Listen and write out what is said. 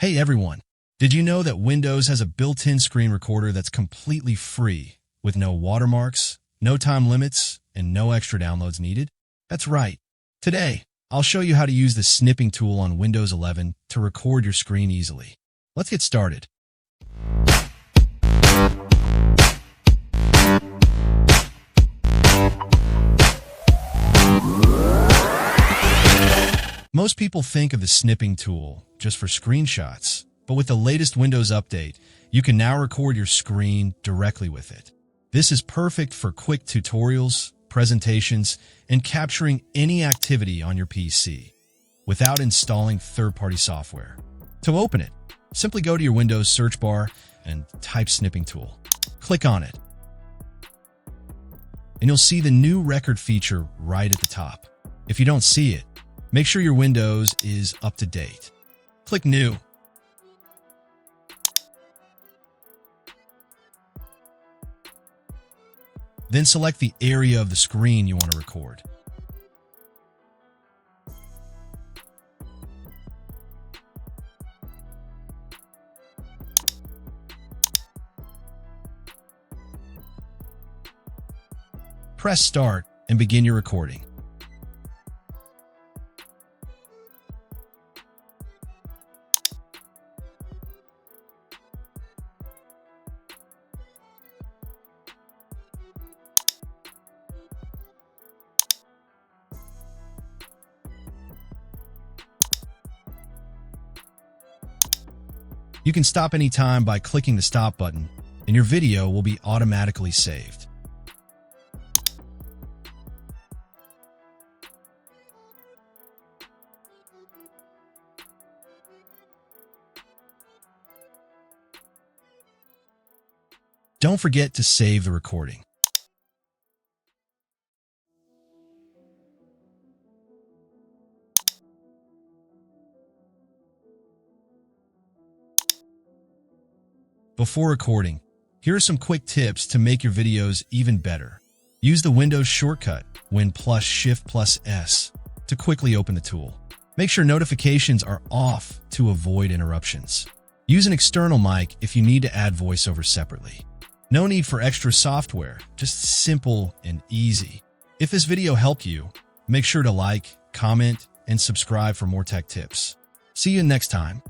Hey everyone, did you know that Windows has a built-in screen recorder that's completely free, with no watermarks, no time limits, and no extra downloads needed? That's right. Today, I'll show you how to use the snipping tool on Windows 11 to record your screen easily. Let's get started. Most people think of the snipping tool just for screenshots, but with the latest Windows update, you can now record your screen directly with it. This is perfect for quick tutorials, presentations, and capturing any activity on your PC without installing third-party software. To open it, simply go to your Windows search bar and type snipping tool. Click on it, and you'll see the new record feature right at the top. If you don't see it, make sure your Windows is up to date. Click New. Then select the area of the screen you want to record. Press Start and begin your recording. You can stop anytime by clicking the stop button, and your video will be automatically saved. Don't forget to save the recording. Before recording, here are some quick tips to make your videos even better. Use the Windows shortcut Win+Shift+S to quickly open the tool. Make sure notifications are off to avoid interruptions. Use an external mic if you need to add voiceover separately. No need for extra software, just simple and easy. If this video helped you, make sure to like, comment, and subscribe for more tech tips. See you next time.